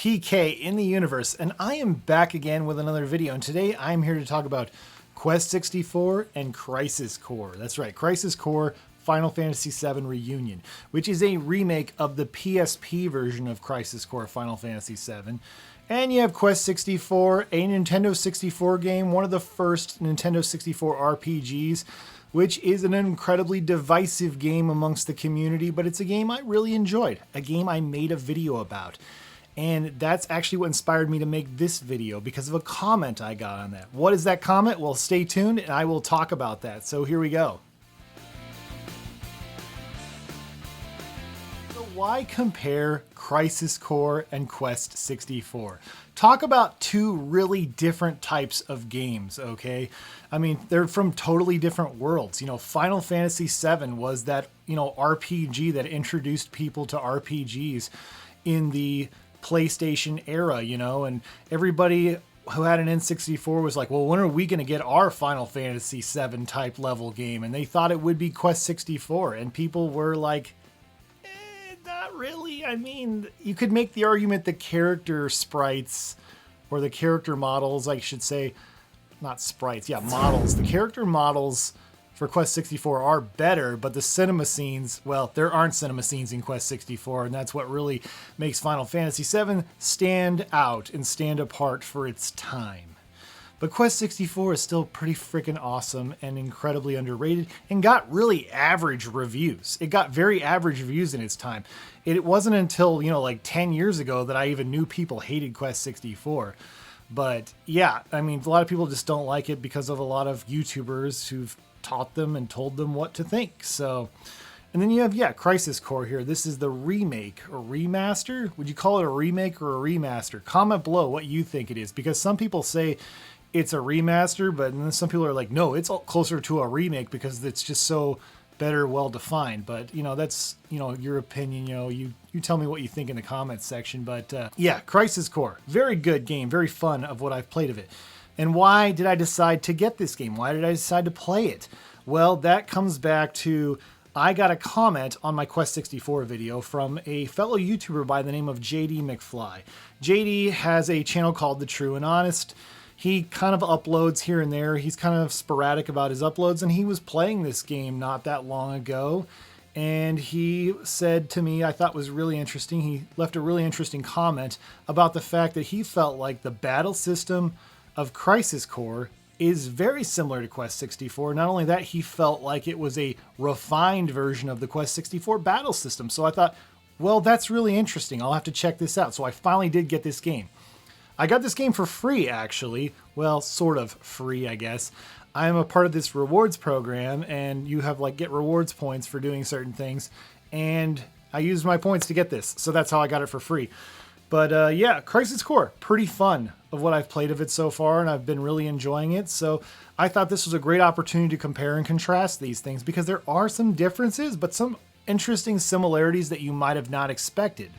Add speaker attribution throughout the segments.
Speaker 1: PK in the universe, and I am back again with another video, and today I'm here to talk about Quest 64 and Crisis Core. That's right, Crisis Core Final Fantasy VII Reunion, which is a remake of the PSP version of Crisis Core Final Fantasy VII. And you have Quest 64, a Nintendo 64 game, one of the first Nintendo 64 RPGs, which is an incredibly divisive game amongst the community, but it's a game I really enjoyed, a game I made a video about. And that's actually what inspired me to make this video, because of a comment I got on that. What is that comment? Well, stay tuned and I will talk about that. So here we go. So why compare Crisis Core and Quest 64? Talk about two really different types of games, okay? I mean, they're from totally different worlds. You know, Final Fantasy VII was that, RPG that introduced people to RPGs in the PlayStation era, and everybody who had an N64 was like, well, when are we going to get our Final Fantasy VII type level game? And they thought it would be Quest 64, and people were like, not really. I mean, you could make the argument the character sprites, or the character models, I should say, not sprites, yeah, models. The character models for Quest 64 are better, but the cinema scenes, well, there aren't cinema scenes in Quest 64, and that's what really makes Final Fantasy VII stand out and stand apart for its time. But Quest 64 is still pretty freaking awesome and incredibly underrated and got really average reviews. It got very average reviews in its time. It wasn't until, like 10 years ago that I even knew people hated Quest 64. But yeah, I mean, a lot of people just don't like it because of a lot of YouTubers who've taught them and told them what to think. So, and then you have, Crisis Core here. This is the remake or remaster. Would you call it a remake or a remaster? Comment below what you think it is, because some people say it's a remaster, but then some people are like, no, it's closer to a remake because it's just so better, well defined. But that's your opinion. You tell me what you think in the comments section. But Crisis Core, very good game, very fun of what I've played of it. And why did I decide to get this game? Why did I decide to play it? Well, that comes back to, I got a comment on my Quest 64 video from a fellow YouTuber by the name of JD McFly. JD has a channel called The True and Honest. He kind of uploads here and there. He's kind of sporadic about his uploads, and he was playing this game not that long ago. And he said to me, I thought was really interesting, he left a really interesting comment about the fact that he felt like the battle system of Crisis Core is very similar to Quest 64. Not only that, he felt like it was a refined version of the Quest 64 battle system. So I thought, well, that's really interesting. I'll have to check this out. So I finally did get this game. I got this game for free, actually. Well, sort of free, I guess. I am a part of this rewards program, and you have get rewards points for doing certain things. And I used my points to get this. So that's how I got it for free. But Crisis Core, pretty fun of what I've played of it so far, and I've been really enjoying it. So I thought this was a great opportunity to compare and contrast these things, because there are some differences, but some interesting similarities that you might have not expected.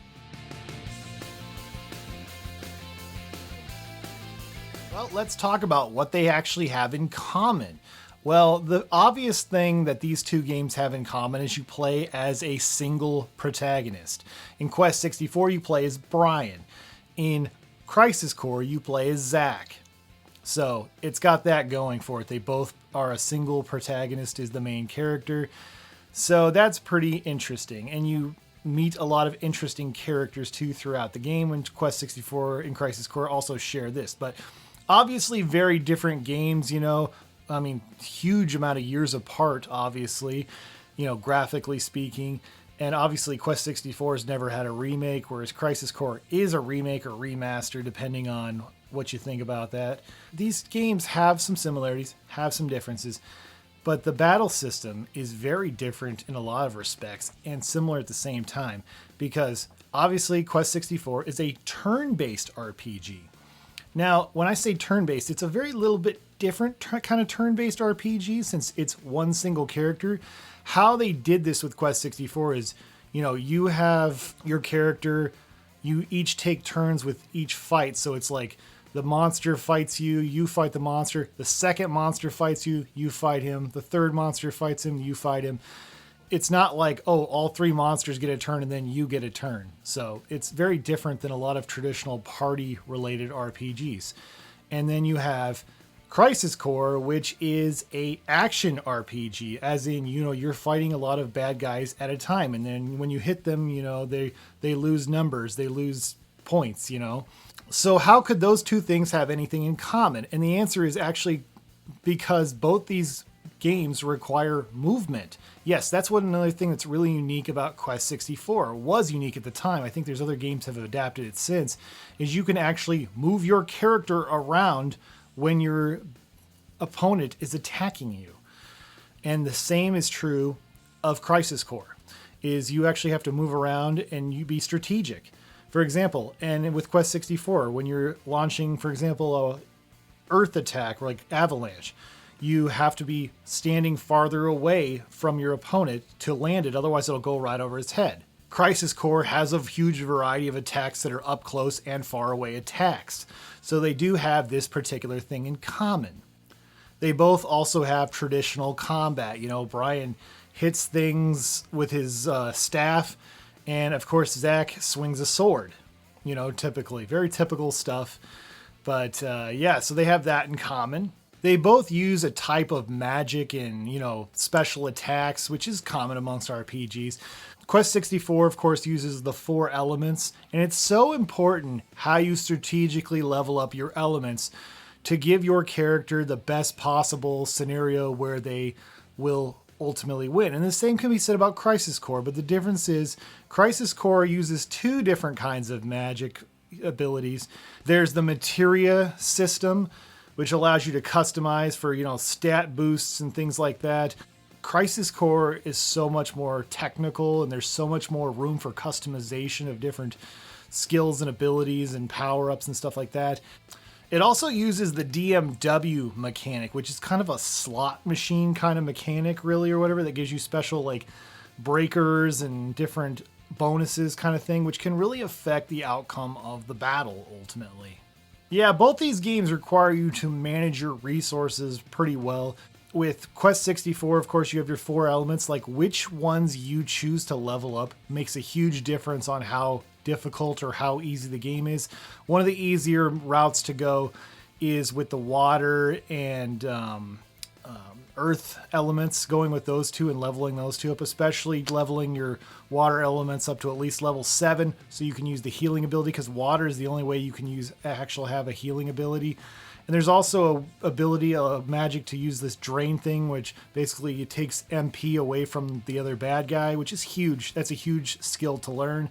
Speaker 1: Well, let's talk about what they actually have in common. Well, the obvious thing that these two games have in common is you play as a single protagonist. In Quest 64, you play as Brian. In Crisis Core, you play as Zack. So it's got that going for it. They both are a single protagonist is the main character. So that's pretty interesting. And you meet a lot of interesting characters too throughout the game, when Quest 64 and Crisis Core also share this. But obviously very different games, I mean, huge amount of years apart, obviously, graphically speaking. And obviously Quest 64 has never had a remake, whereas Crisis Core is a remake or remaster, depending on what you think about that. These games have some similarities, have some differences, but the battle system is very different in a lot of respects and similar at the same time, because obviously Quest 64 is a turn-based RPG. Now, when I say turn-based, it's a very little bit different kind of turn-based RPG, since it's one single character. How they did this with Quest 64 is, you have your character, you each take turns with each fight. So it's like the monster fights you, you fight the monster. The second monster fights you, you fight him. The third monster fights him, you fight him. it's not like, oh, all three monsters get a turn and then you get a turn. So it's very different than a lot of traditional party related RPGs. And then you have Crisis Core, which is a action RPG, as in, you're fighting a lot of bad guys at a time. And then when you hit them, they lose numbers, they lose points, So how could those two things have anything in common? And the answer is actually because both these games require movement. Yes, that's another thing that's really unique about Quest 64, was unique at the time. I think there's other games have adapted it since, is you can actually move your character around when your opponent is attacking you. And the same is true of Crisis Core, is you actually have to move around and you be strategic. For example, and with Quest 64, when you're launching, for example, a earth attack or like avalanche, you have to be standing farther away from your opponent to land it, otherwise it'll go right over his head. Crisis Core has a huge variety of attacks that are up close and far away attacks. So they do have this particular thing in common. They both also have traditional combat. Brian hits things with his staff, and of course Zack swings a sword, typically. Very typical stuff. But so they have that in common. They both use a type of magic and, special attacks, which is common amongst RPGs. Quest 64, of course, uses the 4 elements, and it's so important how you strategically level up your elements to give your character the best possible scenario where they will ultimately win. And the same can be said about Crisis Core, but the difference is Crisis Core uses 2 different kinds of magic abilities. There's the materia system, which allows you to customize for, stat boosts and things like that. Crisis Core is so much more technical, and there's so much more room for customization of different skills and abilities and power-ups and stuff like that. It also uses the DMW mechanic, which is kind of a slot machine kind of mechanic, really, or whatever, that gives you special, like, breakers and different bonuses kind of thing, which can really affect the outcome of the battle, ultimately. Yeah, both these games require you to manage your resources pretty well. With Quest 64, of course, you have your 4 elements. Like, which ones you choose to level up makes a huge difference on how difficult or how easy the game is. One of the easier routes to go is with the water and earth elements, going with those 2 and leveling those 2 up, especially leveling your water elements up to at least level 7 so you can use the healing ability, because water is the only way you can have a healing ability. And there's also a ability, a magic to use this drain thing, which basically it takes MP away from the other bad guy, which is huge. That's a huge skill to learn.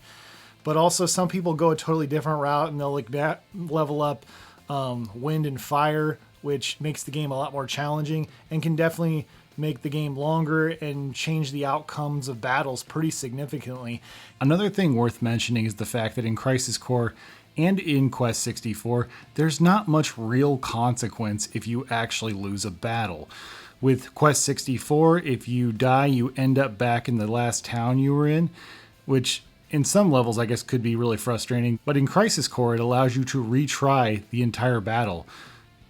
Speaker 1: But also some people go a totally different route and they'll level up wind and fire, which makes the game a lot more challenging and can definitely make the game longer and change the outcomes of battles pretty significantly. Another thing worth mentioning is the fact that in Crisis Core and in Quest 64, there's not much real consequence if you actually lose a battle. With Quest 64, if you die, you end up back in the last town you were in, which in some levels I guess could be really frustrating. But in Crisis Core, it allows you to retry the entire battle,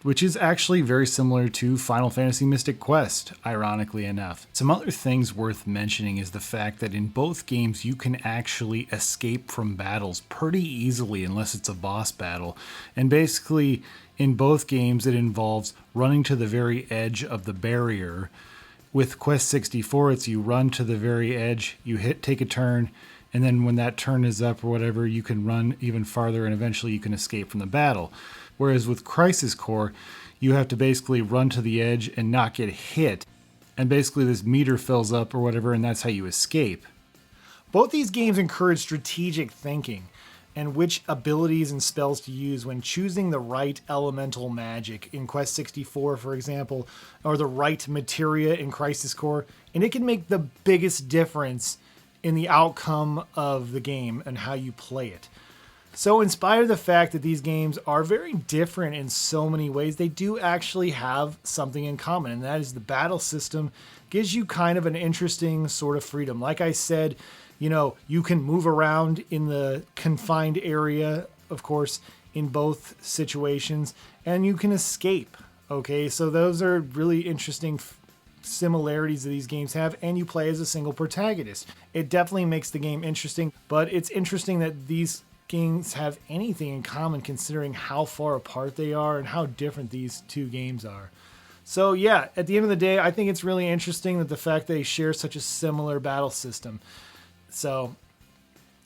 Speaker 1: which is actually very similar to Final Fantasy Mystic Quest, ironically enough. Some other things worth mentioning is the fact that in both games you can actually escape from battles pretty easily unless it's a boss battle. And basically, in both games it involves running to the very edge of the barrier. With Quest 64, it's you run to the very edge, you take a turn, and then when that turn is up or whatever, you can run even farther and eventually you can escape from the battle. Whereas with Crisis Core, you have to basically run to the edge and not get hit. And basically this meter fills up or whatever, and that's how you escape. Both these games encourage strategic thinking and which abilities and spells to use when choosing the right elemental magic in Quest 64, for example, or the right materia in Crisis Core. And it can make the biggest difference in the outcome of the game and how you play it. So in spite of the fact that these games are very different in so many ways, they do actually have something in common, and that is the battle system gives you kind of an interesting sort of freedom. Like I said, you can move around in the confined area, of course, in both situations, and you can escape. Okay, so those are really interesting similarities that these games have, and you play as a single protagonist. It definitely makes the game interesting, but it's interesting that these games have anything in common considering how far apart they are and how different these two games are. So yeah, at the end of the day, I think it's really interesting that the fact they share such a similar battle system. So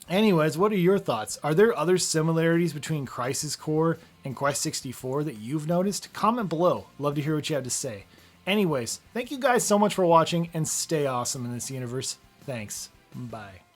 Speaker 1: anyways, what are your thoughts? Are there other similarities between Crisis Core and Quest 64 that you've noticed? Comment below. Love to hear what you have to say. Anyways, thank you guys so much for watching, and stay awesome in this universe. Thanks. Bye.